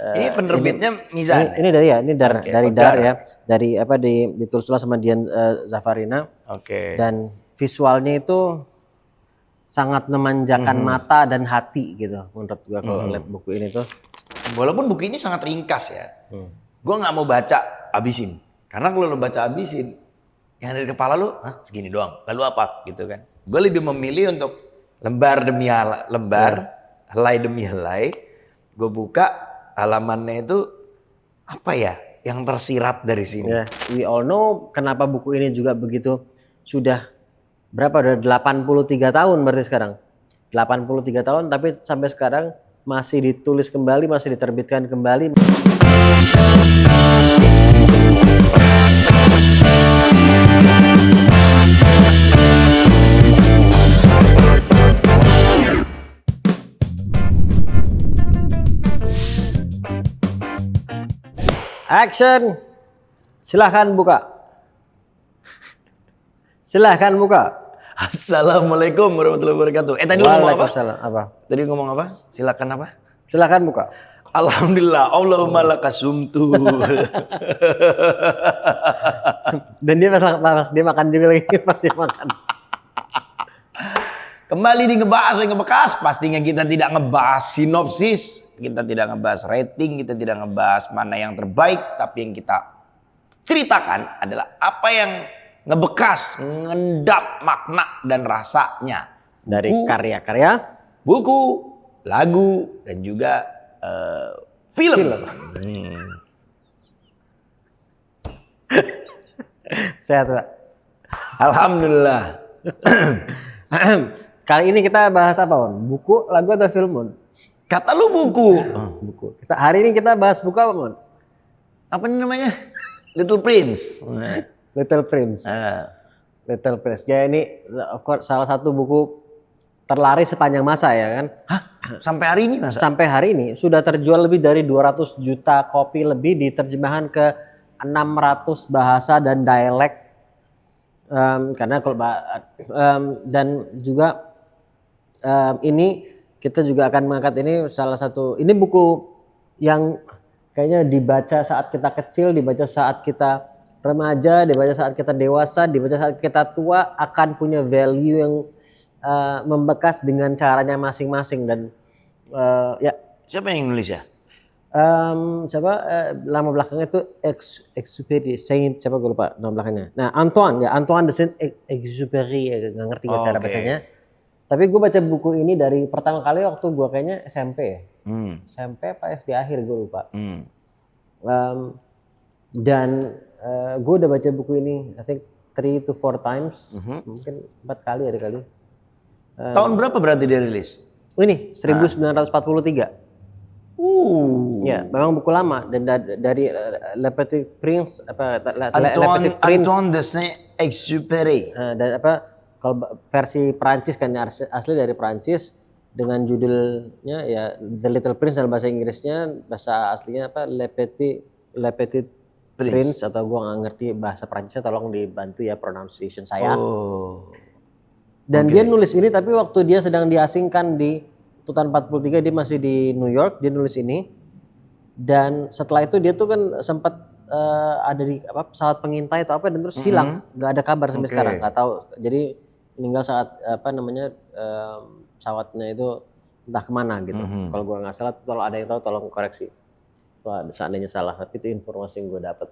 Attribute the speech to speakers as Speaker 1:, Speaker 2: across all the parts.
Speaker 1: Ini penerbitnya Mizan.
Speaker 2: Ini dari dari Dar ya, dari ditulis sama Dian Zafarina.
Speaker 1: Oke.
Speaker 2: Dan visualnya itu sangat memanjakan mata dan hati gitu menurut gua kalau lihat buku ini tuh.
Speaker 1: Walaupun buku ini sangat ringkas ya, gua nggak mau baca abisin. Karena kalau lo baca abisin, yang dari kepala lo, segini doang. Lalu apa gitu kan? Gue lebih memilih untuk lembar demi lembar, helai demi helai. Gue buka halamannya itu apa ya yang tersirat dari sini.
Speaker 2: Yeah. We all know kenapa buku ini juga begitu sudah berapa? Udah 83 tahun berarti sekarang. 83 tahun tapi sampai sekarang masih ditulis kembali, masih diterbitkan kembali. Action. Silahkan buka. Silahkan buka.
Speaker 1: Assalamualaikum warahmatullahi wabarakatuh. Tadi lu ngomong apa?
Speaker 2: Apa?
Speaker 1: Tadi ngomong apa? Silakan apa?
Speaker 2: Silahkan buka.
Speaker 1: Alhamdulillah, Allahumma lakasumtu.
Speaker 2: Dan dia pas dia makan juga lagi, pas dia makan.
Speaker 1: Kembali di ngebahas yang ngebekas, pastinya kita tidak ngebahas sinopsis, kita tidak ngebahas rating, kita tidak ngebahas mana yang terbaik, tapi yang kita ceritakan adalah apa yang ngebekas, ngendap makna dan rasanya
Speaker 2: dari karya-karya,
Speaker 1: buku, lagu, dan juga film.
Speaker 2: Sehat, Pak.
Speaker 1: Alhamdulillah.
Speaker 2: Kali ini kita bahas apa, Mon? Buku, lagu atau film, Mon?
Speaker 1: Kata lu buku.
Speaker 2: Buku. Hari ini kita bahas buku apa, Mon?
Speaker 1: Apa ini namanya? Little Prince.
Speaker 2: Little Prince. Little Prince. Ya ini of course salah satu buku terlaris sepanjang masa ya kan.
Speaker 1: Hah? Sampai hari ini Mas?
Speaker 2: Sampai hari ini sudah terjual lebih dari 200 juta kopi lebih, diterjemahkan ke 600 bahasa dan dialek. Karena kalau dan juga ini kita juga akan mengangkat ini salah satu, ini buku yang kayaknya dibaca saat kita kecil, dibaca saat kita remaja, dibaca saat kita dewasa, dibaca saat kita tua, akan punya value yang membekas dengan caranya masing-masing. Dan ya
Speaker 1: siapa yang nulis ya?
Speaker 2: Nama belakangnya itu Exupéry, Saint siapa gue lupa nama belakangnya. Nah Antoine de Saint-Exupéry, nggak ngerti cara bacanya. Tapi gue baca buku ini dari pertama kali waktu gue kayaknya SMP ya. SMP apa SD akhir gue lupa. Dan gue udah baca buku ini I think 3 to 4 times, mungkin 4 kali ada kali.
Speaker 1: Tahun berapa berarti dia rilis?
Speaker 2: Ini 1943. Ya, memang buku lama dan dari Le Petit Prince
Speaker 1: Antoine de Saint-Exupéry.
Speaker 2: Dan kalau versi Prancis kan asli dari Prancis dengan judulnya ya The Little Prince dalam bahasa Inggrisnya, bahasa aslinya Le Petit Prince atau gua nggak ngerti bahasa Prancisnya, tolong dibantu ya pronunciation saya. Dan dia nulis ini tapi waktu dia sedang diasingkan di tahun 43, dia masih di New York, dia nulis ini. Dan setelah itu dia tuh kan sempat ada di pesawat pengintai atau apa dan terus hilang, nggak ada kabar sampai sekarang, nggak tahu. Jadi meninggal saat pesawatnya itu entah kemana gitu. Kalau gua nggak salah, kalau ada yang tahu tolong koreksi. Kalau seandainya salah, tapi itu informasi yang gue dapat.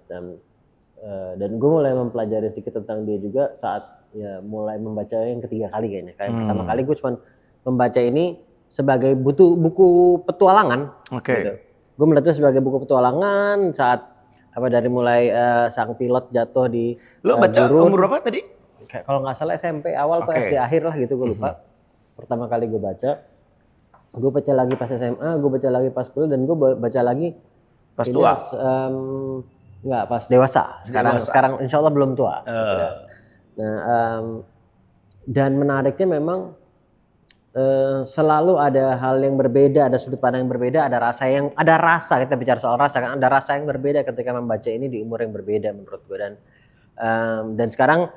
Speaker 2: Dan gue mulai mempelajari sedikit tentang dia juga saat ya mulai membaca yang ketiga kali kayaknya. Kayak pertama kali gue cuma membaca ini sebagai buku petualangan. Gitu. Gue melihatnya sebagai buku petualangan saat dari mulai sang pilot jatuh di
Speaker 1: Lo baca umur berapa tadi?
Speaker 2: Kayak kalau nggak salah SMP awal atau SD akhir lah gitu, gue lupa. Pertama kali gue baca lagi pas SMA, gue baca lagi pas kuliah, dan gue baca lagi
Speaker 1: pas tua.
Speaker 2: Nggak, pas dewasa. Sekarang insya Allah belum tua. Nah, dan menariknya memang selalu ada hal yang berbeda, ada sudut pandang yang berbeda, ada rasa, kita bicara soal rasa kan, ada rasa yang berbeda ketika membaca ini di umur yang berbeda menurut gue. Dan sekarang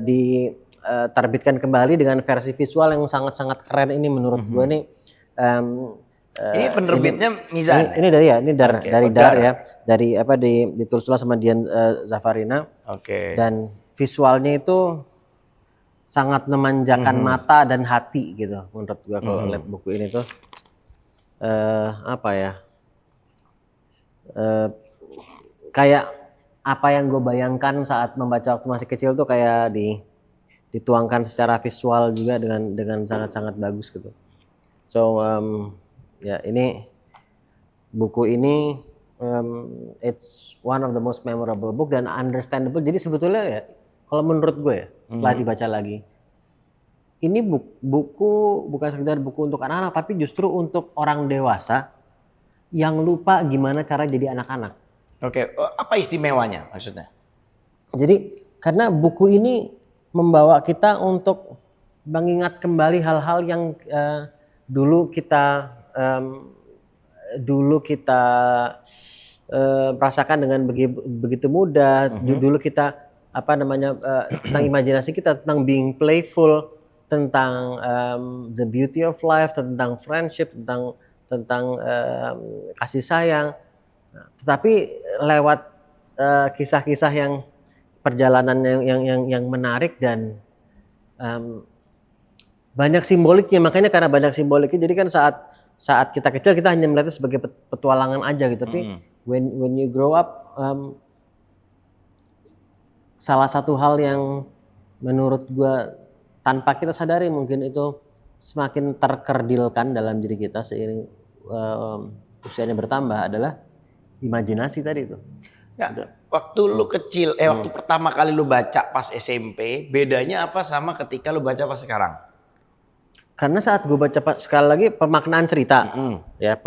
Speaker 2: diterbitkan kembali dengan versi visual yang sangat-sangat keren ini menurut gue nih.
Speaker 1: Ini penerbitnya Mizan.
Speaker 2: Ini dari ya, ini
Speaker 1: Oke,
Speaker 2: dari
Speaker 1: Dar.
Speaker 2: Dar ya, dari apa ditulis ulang sama Dian Zafarina.
Speaker 1: Oke.
Speaker 2: Dan visualnya itu sangat memanjakan mata dan hati gitu menurut gua kalau lihat buku ini tuh apa ya, kayak apa yang gue bayangkan saat membaca waktu masih kecil tuh kayak dituangkan secara visual juga dengan sangat-sangat bagus gitu. So ya ini buku ini it's one of the most memorable book dan understandable. Jadi sebetulnya ya kalau menurut gue ya setelah dibaca lagi ini buku bukan sekedar buku untuk anak-anak tapi justru untuk orang dewasa yang lupa gimana cara jadi anak-anak.
Speaker 1: Oke, apa istimewanya maksudnya?
Speaker 2: Jadi karena buku ini membawa kita untuk mengingat kembali hal-hal yang dulu kita rasakan dengan begitu mudah. Dulu kita tentang imajinasi kita, tentang being playful, tentang the beauty of life, tentang friendship, tentang kasih sayang. Nah, tetapi lewat kisah-kisah yang perjalanan yang menarik dan banyak simboliknya, makanya karena banyak simboliknya jadi kan saat kita kecil kita hanya melihatnya sebagai petualangan aja gitu, tapi when you grow up salah satu hal yang menurut gua tanpa kita sadari mungkin itu semakin terkerdilkan dalam diri kita seiring usianya bertambah adalah imajinasi tadi itu.
Speaker 1: Ya, waktu lu kecil, waktu pertama kali lu baca pas SMP, bedanya apa sama ketika lu baca pas sekarang?
Speaker 2: Karena saat gue baca sekali lagi pemaknaan cerita, ya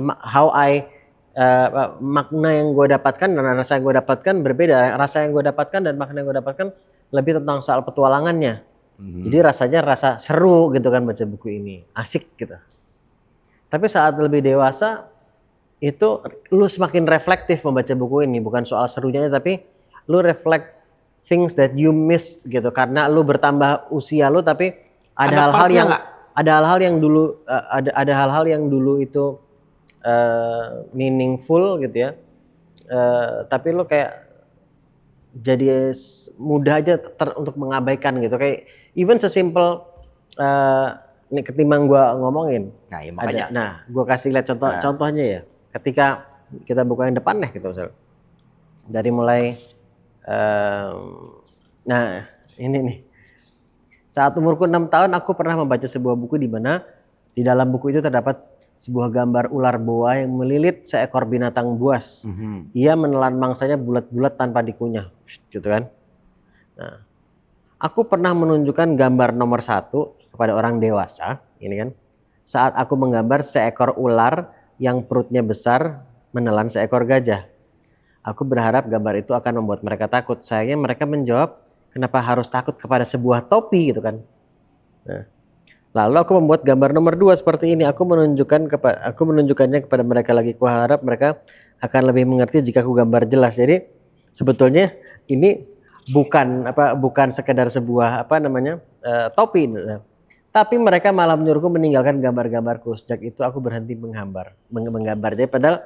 Speaker 2: makna yang gue dapatkan dan rasa yang gue dapatkan berbeda. Rasa yang gue dapatkan dan makna yang gue dapatkan lebih tentang soal petualangannya. Jadi rasanya rasa seru gitu kan baca buku ini, asik gitu. Tapi saat lebih dewasa itu lu semakin reflektif membaca buku ini, bukan soal serunya tapi lu reflect things that you miss gitu karena lu bertambah usia lu, tapi ada hal-hal yang dulu ada hal-hal yang dulu itu meaningful gitu ya, tapi lu kayak jadi mudah aja untuk mengabaikan gitu, kayak even sesimpel ini ketimbang gua ngomongin.
Speaker 1: Nah, ya makanya.
Speaker 2: Gua kasih lihat contohnya ya. Ketika kita buka yang depan gitu misal. Dari mulai nah ini nih. Saat umurku 6 tahun aku pernah membaca sebuah buku di mana di dalam buku itu terdapat sebuah gambar ular boa yang melilit seekor binatang buas. Ia menelan mangsanya bulat-bulat tanpa dikunyah. Gitu kan. Nah, aku pernah menunjukkan gambar nomor 1 kepada orang dewasa. Ini kan. Saat aku menggambar seekor ular yang perutnya besar menelan seekor gajah. Aku berharap gambar itu akan membuat mereka takut. Sayangnya mereka menjawab, kenapa harus takut kepada sebuah topi gitu kan. Nah, lalu aku membuat gambar nomor 2 seperti ini. Aku menunjukkannya kepada mereka lagi. Kuharap mereka akan lebih mengerti jika aku gambar jelas. Jadi sebetulnya ini bukan sekedar sebuah topi. Tapi mereka malah menyuruhku meninggalkan gambar-gambarku. Sejak itu aku berhenti menggambar. Jadi padahal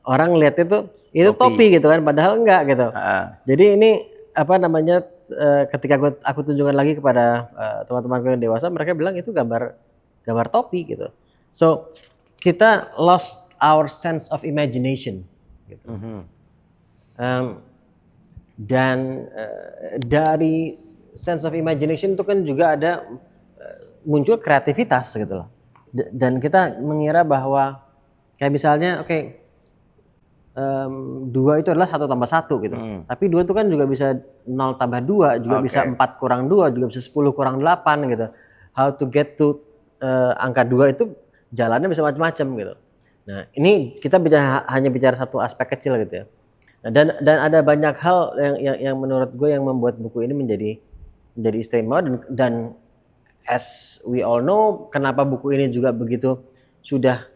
Speaker 2: orang lihat itu topi gitu kan, padahal enggak gitu. Jadi ini ketika aku tunjukkan lagi kepada teman-temanku yang dewasa, mereka bilang itu gambar topi gitu. So kita lost our sense of imagination. Gitu. Dan dari sense of imagination itu kan juga ada muncul kreativitas gitu loh. Dan kita mengira bahwa kayak misalnya 2 itu adalah 1 tambah 1 gitu. Tapi 2 itu kan juga bisa 0 tambah 2, juga bisa 4 kurang 2, juga bisa 10 kurang 8 gitu. How to get to angka 2 itu jalannya bisa macam-macam gitu. Nah, ini kita hanya bicara satu aspek kecil gitu ya. Nah, dan ada banyak hal yang menurut gue yang membuat buku ini menjadi istimewa dan as we all know, kenapa buku ini juga begitu sudah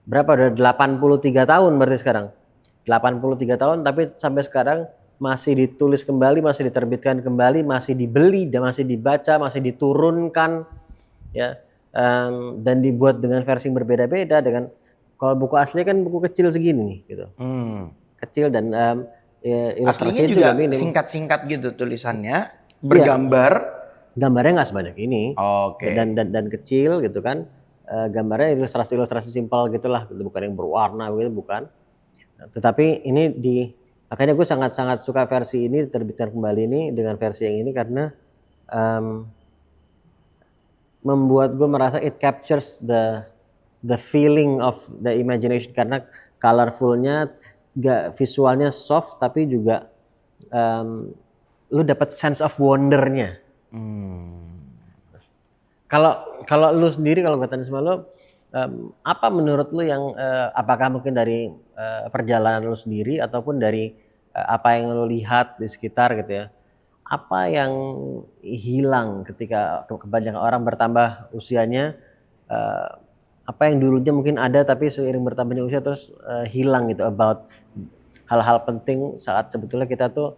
Speaker 2: udah 83 tahun berarti sekarang. 83 tahun tapi sampai sekarang masih ditulis kembali, masih diterbitkan kembali, masih dibeli dan masih dibaca, masih diturunkan ya, dan dibuat dengan versi yang berbeda-beda dengan Kalau buku asli kan buku kecil segini nih gitu. Kecil dan
Speaker 1: Aslinya
Speaker 2: ilustrasinya
Speaker 1: juga
Speaker 2: minim.
Speaker 1: singkat-singkat gitu tulisannya, bergambar.
Speaker 2: Gambarnya nggak sebanyak ini.
Speaker 1: Oke.
Speaker 2: Dan kecil gitu kan. Gambarnya ilustrasi simpel gitulah, gitu. Bukan yang berwarna gitu, bukan. Tetapi ini makanya gue sangat-sangat suka versi ini diterbitkan kembali ini dengan versi yang ini karena membuat gue merasa it captures the feeling of the imagination, karena colorfulnya, visualnya soft tapi juga lu dapat sense of wondernya. Kalau lu sendiri, kalau gue tanya sama lu, apa menurut lu yang apakah mungkin dari perjalanan lu sendiri ataupun dari apa yang lu lihat di sekitar gitu ya, apa yang hilang ketika kebanyakan orang bertambah usianya, apa yang dulunya mungkin ada tapi seiring bertambahnya usia terus hilang gitu, about hal-hal penting saat sebetulnya kita tuh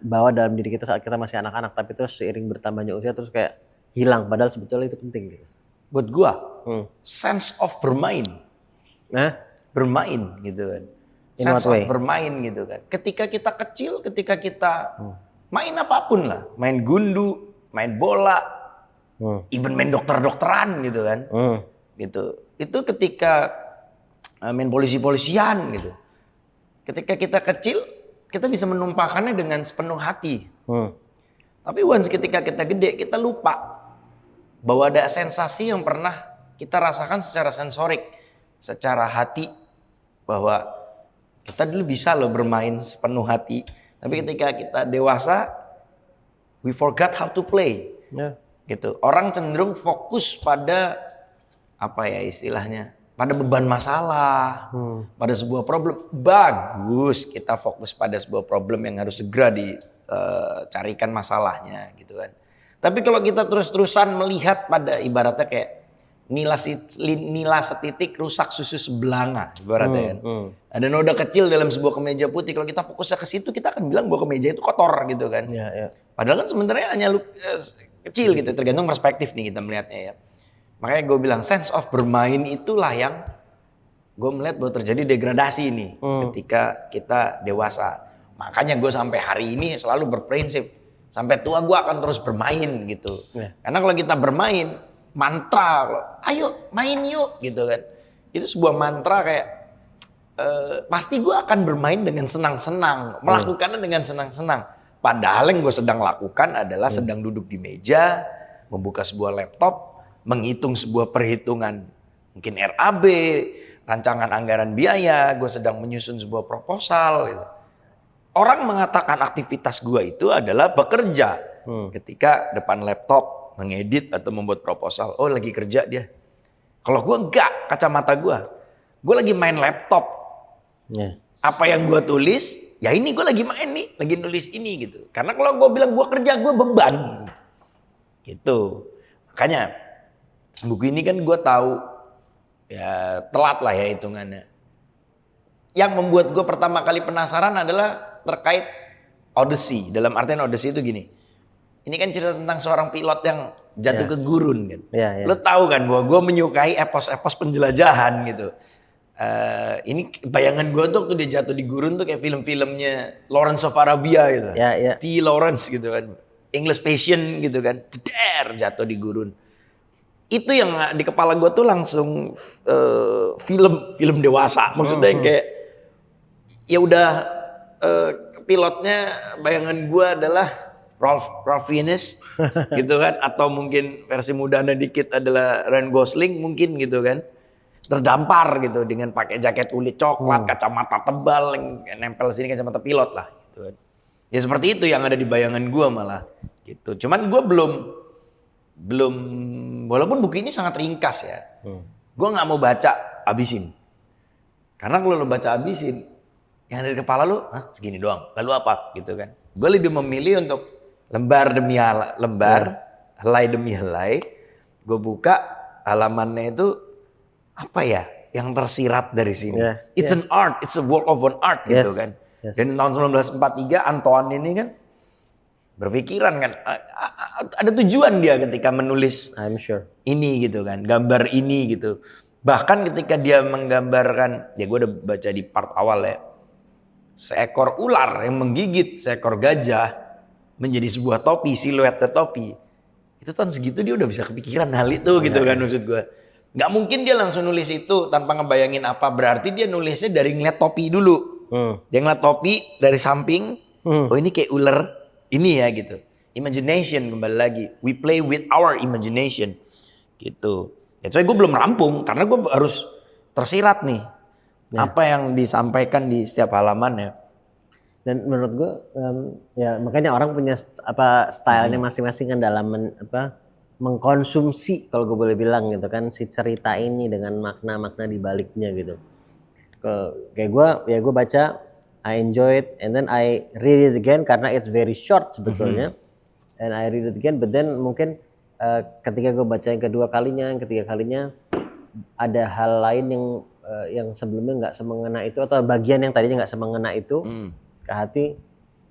Speaker 2: bawa dalam diri kita saat kita masih anak-anak, tapi terus seiring bertambahnya usia terus kayak hilang padahal sebetulnya itu penting gitu.
Speaker 1: Buat gua, sense of bermain. Bermain gitu kan. Sense of bermain gitu kan. Ketika kita kecil, ketika kita main apapun lah. Main gundu, main bola, even main dokter-dokteran gitu kan. Gitu. Itu ketika main polisi-polisian gitu. Ketika kita kecil, kita bisa menumpahkannya dengan sepenuh hati. Tapi once ketika kita gede, kita lupa bahwa ada sensasi yang pernah kita rasakan secara sensorik, secara hati, bahwa kita dulu bisa loh bermain sepenuh hati. Tapi ketika kita dewasa, we forgot how to play. Gitu. Orang cenderung fokus pada apa ya istilahnya, pada beban masalah, pada sebuah problem. Bagus kita fokus pada sebuah problem yang harus segera dicarikan masalahnya gitu kan. Tapi kalau kita terus-terusan melihat pada ibaratnya kayak nila setitik rusak susu sebelanga ibaratnya kan. Ada noda kecil dalam sebuah kemeja putih, kalau kita fokusnya ke situ kita akan bilang bahwa kemeja itu kotor gitu kan. Padahal kan sebenarnya hanya kecil gitu, tergantung perspektif nih kita melihatnya ya. Makanya gue bilang sense of bermain itulah yang gue melihat bahwa terjadi degradasi nih ketika kita dewasa. Makanya gue sampai hari ini selalu berprinsip sampai tua gue akan terus bermain gitu. Karena kalau kita bermain mantra, ayo main yuk gitu kan. Itu sebuah mantra kayak pasti gue akan bermain dengan senang-senang, melakukannya dengan senang-senang. Padahal yang gue sedang lakukan adalah sedang duduk di meja, membuka sebuah laptop, menghitung sebuah perhitungan, mungkin RAB, rancangan anggaran biaya, gue sedang menyusun sebuah proposal gitu. Orang mengatakan aktivitas gue itu adalah bekerja ketika depan laptop, mengedit atau membuat proposal. Oh lagi kerja dia. Kalau gue enggak, kacamata gue lagi main laptop. Apa yang gue tulis, ya ini gue lagi main nih, lagi nulis ini gitu. Karena kalau gue bilang gue kerja, gue beban. Gitu. Makanya buku ini kan gue tahu ya telat lah ya hitungannya. Yang membuat gue pertama kali penasaran adalah terkait Odyssey. Dalam artian Odyssey itu gini. Ini kan cerita tentang seorang pilot yang jatuh ke gurun kan. Lo tahu kan bahwa gue menyukai epos-epos penjelajahan gitu. Ini bayangan gue tuh waktu dia jatuh di gurun tuh kayak film-filmnya Lawrence of Arabia gitu. T. Lawrence gitu kan. English Patient gitu kan. Jatuh di gurun. Itu yang di kepala gue tuh langsung film dewasa. Maksudnya yang kayak ya udah pilotnya bayangan gue adalah Ralph Fiennes gitu kan, atau mungkin versi mudanya dikit adalah Ryan Gosling mungkin gitu kan, terdampar gitu dengan pakai jaket kulit coklat, kacamata tebal yang nempel sini kacamata pilot lah gitu kan. Ya seperti itu yang ada di bayangan gue malah gitu. Cuman gue belum walaupun buku ini sangat ringkas ya, gue nggak mau baca habisin, karena kalau lo baca habisin yang dari kepala lu, segini doang, lalu apa gitu kan. Gue lebih memilih untuk lembar demi lembar, helai demi helai, gue buka halamannya itu apa ya yang tersirat dari sini. It's an art, it's a work of an art gitu kan. Dan tahun 1943 Antoine ini kan berpikiran kan, ada tujuan dia ketika menulis ini gitu kan, gambar ini gitu. Bahkan ketika dia menggambarkan, ya gue udah baca di part awal ya, seekor ular yang menggigit seekor gajah menjadi sebuah topi, siluet topi. Itu tahun segitu dia udah bisa kepikiran hal itu gitu kan maksud gue. Nggak mungkin dia langsung nulis itu tanpa ngebayangin apa. Berarti dia nulisnya dari ngeliat topi dulu. Dia ngeliat topi dari samping. Oh ini kayak ular. Ini ya gitu. Imagination kembali lagi. We play with our imagination. Gitu. Ya, soalnya gue belum rampung. Karena gue harus tersirat nih. Apa yang disampaikan di setiap halamannya.
Speaker 2: Dan menurut gue, ya makanya orang punya stylenya masing-masing kan dalam mengkonsumsi, kalau gue boleh bilang gitu kan, si cerita ini dengan makna-makna di baliknya gitu. Kayak gue baca, I enjoy it, and then I read it again karena it's very short sebetulnya, and I read it again, but then mungkin ketika gue baca yang kedua kalinya, yang ketiga kalinya, ada hal lain yang sebelumnya nggak semengena itu, atau bagian yang tadinya nggak semengena itu ke hati.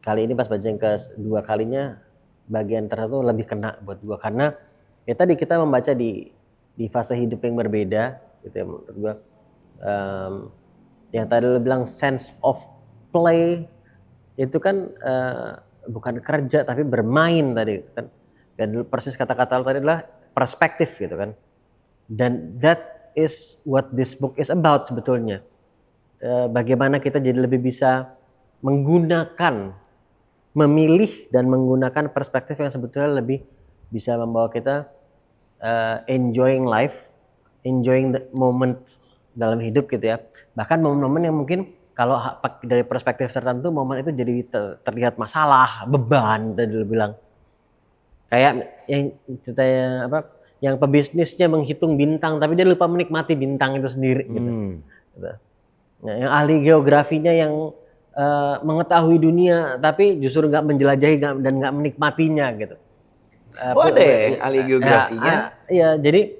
Speaker 2: Kali ini pas baca yang kedua kalinya, bagian tertentu lebih kena buat gue, karena ya tadi kita membaca di fase hidup yang berbeda gitu ya menurut gue. Yang tadi lo bilang sense of play itu kan bukan kerja tapi bermain tadi kan, dan persis kata-kata lo tadi adalah perspektif gitu kan, dan that is what this book is about sebetulnya. Bagaimana kita jadi lebih bisa menggunakan, memilih dan menggunakan perspektif yang sebetulnya lebih bisa membawa kita enjoying life, enjoying the moment dalam hidup gitu ya. Bahkan momen-momen yang mungkin kalau dari perspektif tertentu momen itu jadi terlihat masalah, beban tadi lo bilang. Kayak yang ceritanya yang pebisnisnya menghitung bintang tapi dia lupa menikmati bintang itu sendiri gitu. Nah, yang ahli geografinya yang mengetahui dunia tapi justru nggak menjelajahi dan nggak menikmatinya gitu.
Speaker 1: Ada ahli geografinya.
Speaker 2: Iya, jadi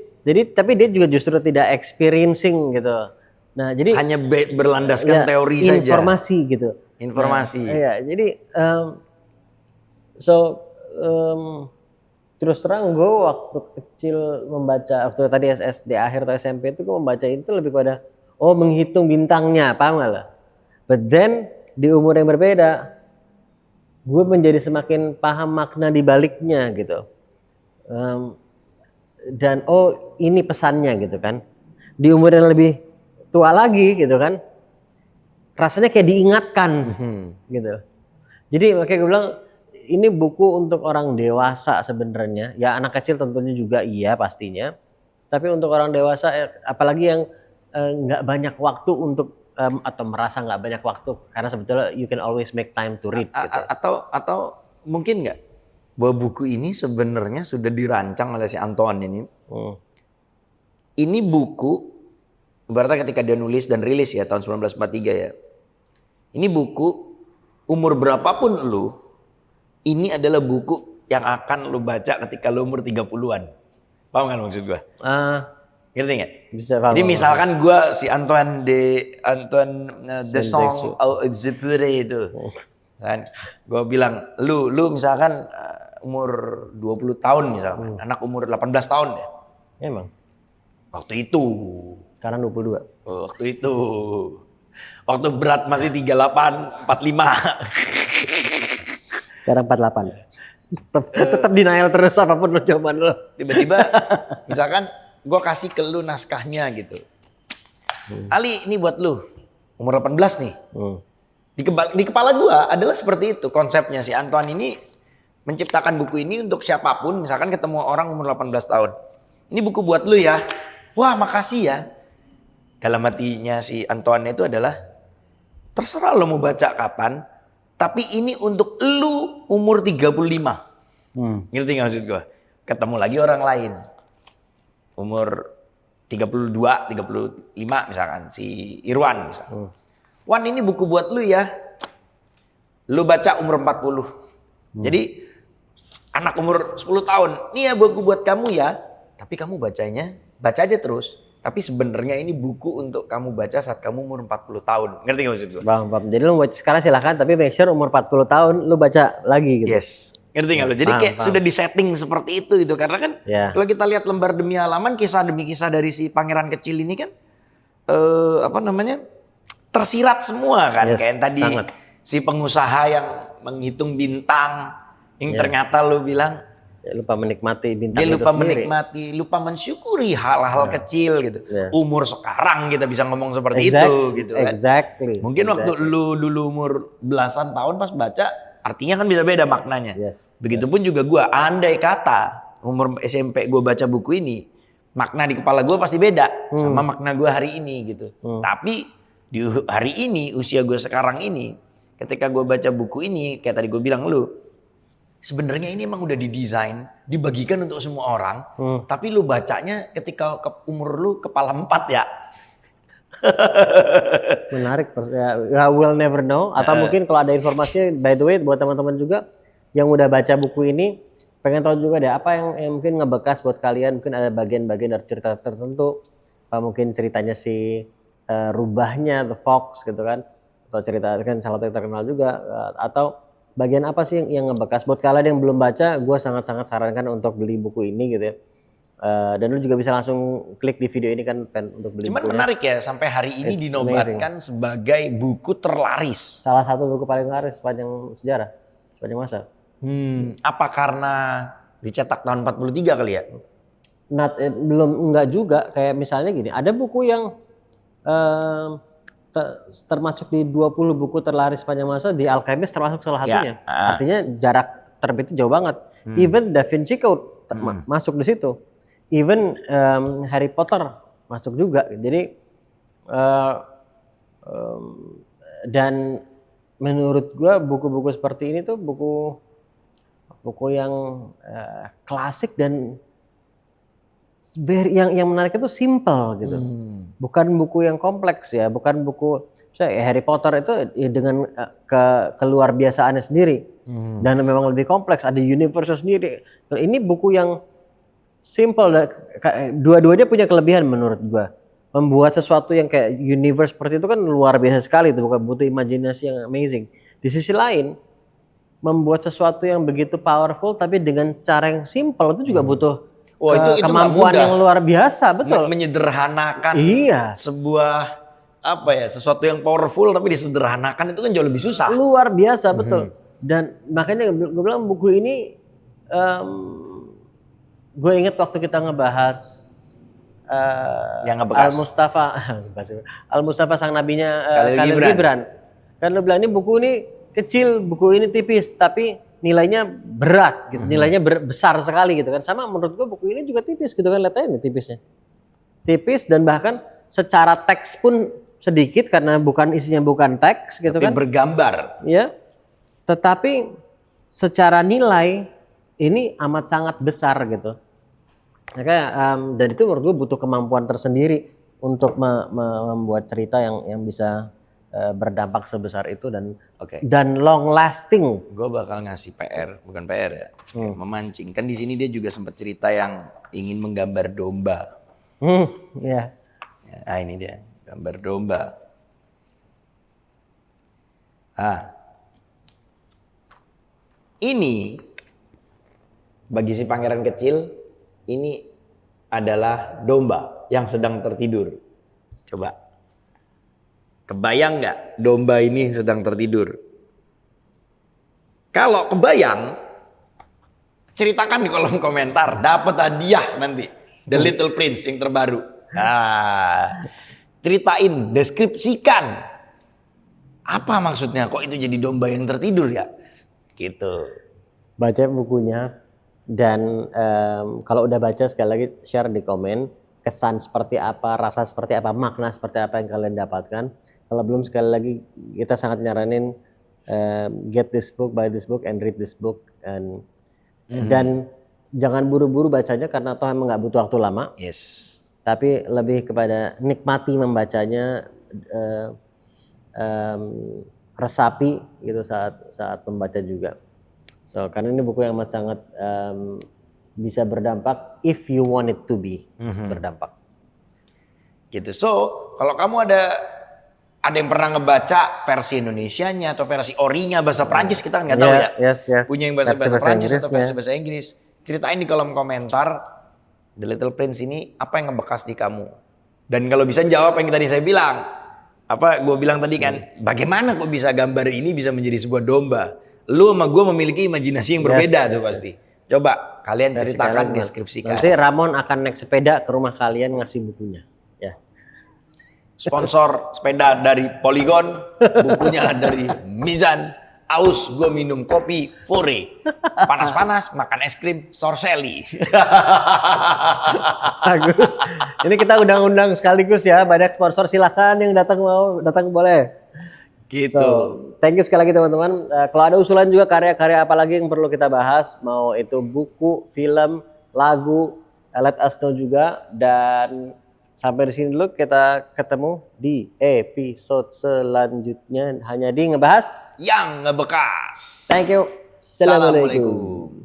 Speaker 2: tapi dia juga justru tidak experiencing gitu. Nah, jadi
Speaker 1: hanya berlandaskan teori saja.
Speaker 2: Informasi gitu.
Speaker 1: Informasi.
Speaker 2: Nah, iya, jadi terus terang gue waktu kecil membaca, waktu tadi SD akhir atau SMP itu gue membaca itu lebih pada menghitung bintangnya, paham gak lah? But then di umur yang berbeda gue menjadi semakin paham makna di baliknya gitu. Dan ini pesannya gitu kan. Di umur yang lebih tua lagi gitu kan, rasanya kayak diingatkan gitu. Jadi makanya gue bilang ini buku untuk orang dewasa sebenarnya. Ya anak kecil tentunya juga iya pastinya. Tapi untuk orang dewasa, apalagi yang nggak banyak waktu untuk atau merasa nggak banyak waktu, karena sebetulnya you can always make time to read. Gitu.
Speaker 1: Atau mungkin nggak bahwa buku ini sebenarnya sudah dirancang oleh si Antoine ini. Ini buku, ibaratnya ketika dia nulis dan rilis ya tahun 1943 ya. Ini buku umur berapapun lu, ini adalah buku yang akan lu baca ketika lu umur 30-an. Paham kan maksud gua? Ngerti nggak?
Speaker 2: Bisa paham.
Speaker 1: Jadi misalkan gue si Antoine de Saint-Exupéry itu, kan, gue bilang, lu misalkan umur 20 tahun misalkan, anak umur 18 tahun ya.
Speaker 2: Emang.
Speaker 1: Waktu itu.
Speaker 2: Sekarang 22.
Speaker 1: Waktu itu. Waktu berat masih 38, 45.
Speaker 2: Sekarang 48. Tetap denial terus apapun lo jawaban lo.
Speaker 1: Tiba-tiba misalkan gue kasih ke lu naskahnya gitu. Ali, ini buat lu. Umur 18 nih. Di kepala gue adalah seperti itu konsepnya. Si Antoine ini menciptakan buku ini untuk siapapun. Misalkan ketemu orang umur 18 tahun. Ini buku buat lu ya. Wah, makasih ya. Dalam hatinya si Antoine itu adalah, terserah lo mau baca kapan. Tapi ini untuk lu umur 35. Ngerti gak maksud gue? Ketemu lagi orang lain. Umur 32, 35 misalkan, si Irwan misalkan. Wan, ini buku buat lu ya. Lu baca umur 40. Jadi anak umur 10 tahun, ini ya buku buat kamu ya. Tapi kamu bacanya, baca aja terus. Tapi sebenarnya ini buku untuk kamu baca saat kamu umur 40 tahun. Ngerti gak maksud gue?
Speaker 2: Bang. Jadi lu baca sekarang silahkan, tapi make sure umur 40 tahun lu baca lagi gitu.
Speaker 1: Yes. Ngerti nggak lo? Jadi kayak sudah disetting seperti itu gitu. Karena kan kalau kita lihat lembar demi halaman, kisah demi kisah dari si pangeran kecil ini kan tersirat semua kan. Kayak tadi si pengusaha yang menghitung bintang, yang ternyata lo bilang
Speaker 2: lupa menikmati bintang
Speaker 1: dia
Speaker 2: itu
Speaker 1: lupa
Speaker 2: sendiri.
Speaker 1: menikmati, lupa mensyukuri hal-hal kecil gitu. Umur sekarang kita bisa ngomong seperti itu gitu kan. Mungkin waktu lu dulu umur belasan tahun pas baca, artinya kan bisa beda maknanya. Begitupun juga gua, andai kata umur SMP gua baca buku ini, makna di kepala gua pasti beda sama makna gua hari ini gitu. Tapi di hari ini, usia gua sekarang ini, ketika gua baca buku ini, kayak tadi gua bilang lu, sebenarnya ini emang udah didesain, dibagikan untuk semua orang, tapi lu bacanya ketika umur lu kepala 4 ya.
Speaker 2: Menarik, ya we'll never know. Atau mungkin kalau ada informasinya, by the way buat teman-teman juga yang udah baca buku ini, pengen tahu juga deh apa yang mungkin ngebekas buat kalian, mungkin ada bagian-bagian dari cerita tertentu, mungkin ceritanya si rubahnya, The Fox gitu kan, atau cerita kan salah satu yang terkenal juga, atau bagian apa sih yang ngebekas buat kalian yang belum baca? Gue sangat-sangat sarankan untuk beli buku ini gitu ya. Dan lu juga bisa langsung klik di video ini kan untuk beli.
Speaker 1: Cuman bukunya. Menarik ya, sampai hari ini dinobatkan sebagai buku terlaris.
Speaker 2: Salah satu buku paling laris sepanjang sejarah, sepanjang masa.
Speaker 1: Apa karena dicetak tahun 43 kali ya?
Speaker 2: Enggak juga. Kayak misalnya gini, ada buku yang termasuk di 20 buku terlaris sepanjang masa, di Alchemist termasuk salah satunya. Artinya jarak terbitnya jauh banget. Even Da Vinci Code masuk di situ. Even Harry Potter masuk juga. Jadi dan menurut gua buku-buku seperti ini tuh buku yang klasik dan yang menarik itu simple gitu. Bukan buku yang kompleks ya, bukan buku Harry Potter itu ya dengan keluar biasaannya sendiri. Dan memang lebih kompleks, ada universe sendiri. Ini buku yang simple, dua-duanya punya kelebihan menurut gua. Membuat sesuatu yang kayak universe seperti itu kan luar biasa sekali, itu bukan butuh imajinasi yang amazing. Di sisi lain, membuat sesuatu yang begitu powerful tapi dengan cara yang simple itu juga butuh itu kemampuan yang luar biasa, betul.
Speaker 1: Menyederhanakan sebuah sesuatu yang powerful tapi disederhanakan itu kan jauh lebih susah. Luar
Speaker 2: biasa, betul. Dan makanya gue bilang buku ini, gue inget waktu kita ngebahas Al-Mustafa sang nabinya Khalil Gibran. Kan lo bilang ini buku ini kecil, buku ini tipis, tapi nilainya berat gitu, nilainya besar sekali gitu kan. Sama menurut gue buku ini juga tipis gitu kan, lihat aja nih tipisnya. Tipis dan bahkan secara teks pun sedikit karena isinya bukan teks gitu kan.
Speaker 1: Tapi bergambar.
Speaker 2: Ya. Tetapi secara nilai ini amat sangat besar gitu. Makanya dan itu menurut gue butuh kemampuan tersendiri untuk membuat cerita yang bisa berdampak sebesar itu dan long lasting.
Speaker 1: Gue bakal ngasih bukan PR ya, memancing. Kan di sini dia juga sempat cerita yang ingin menggambar domba. Nah ini dia, gambar domba. Ini bagi si pangeran kecil, ini adalah domba yang sedang tertidur. Coba. Kebayang nggak domba ini sedang tertidur? Kalau kebayang, ceritakan di kolom komentar. Dapat hadiah nanti. The Little Prince yang terbaru. Ceritain, deskripsikan. Apa maksudnya? Kok itu jadi domba yang tertidur ya? Gitu.
Speaker 2: Baca bukunya. Dan kalau udah baca sekali lagi share di komen. Kesan seperti apa, rasa seperti apa, makna seperti apa yang kalian dapatkan. Kalau belum, sekali lagi kita sangat nyaranin get this book, buy this book, and read this book. Dan jangan buru-buru bacanya karena toh emang nggak butuh waktu lama. Tapi lebih kepada nikmati membacanya, resapi gitu saat membaca juga. Karena ini buku yang amat sangat bisa berdampak if you want it to be berdampak.
Speaker 1: Gitu. So, kalau kamu ada Ada yang pernah ngebaca versi Indonesianya atau versi orinya bahasa Prancis, kita kan nggak tahu ya.
Speaker 2: Yes.
Speaker 1: Punya yang bahasa
Speaker 2: Versi-versi
Speaker 1: Prancis atau
Speaker 2: Inggrisnya.
Speaker 1: versi bahasa Inggris. Ceritain di kolom komentar The Little Prince ini apa yang ngebekas di kamu. Dan kalau bisa jawab yang tadi saya bilang. Apa gue bilang tadi kan, bagaimana kok bisa gambar ini bisa menjadi sebuah domba? Lu sama gue memiliki imajinasi yang berbeda tuh pasti. Coba kalian ceritakan, deskripsikan.
Speaker 2: Nanti Ramon akan naik sepeda ke rumah kalian ngasih bukunya. Ya.
Speaker 1: Sponsor sepeda dari Polygon, bukunya dari Mizan. Aus, gue minum kopi Fore. Panas-panas, makan es krim Sorcelli.
Speaker 2: Bagus. Ini kita undang-undang sekaligus ya. Banyak sponsor, silakan yang datang mau datang boleh.
Speaker 1: Gitu.
Speaker 2: So, thank you sekali lagi teman-teman. Kalau ada usulan juga karya-karya apa lagi yang perlu kita bahas, mau itu buku, film, lagu, let us know juga. Dan sampai di sini dulu, kita ketemu di episode selanjutnya hanya di ngebahas
Speaker 1: Yang ngebekas.
Speaker 2: Thank you. Assalamualaikum.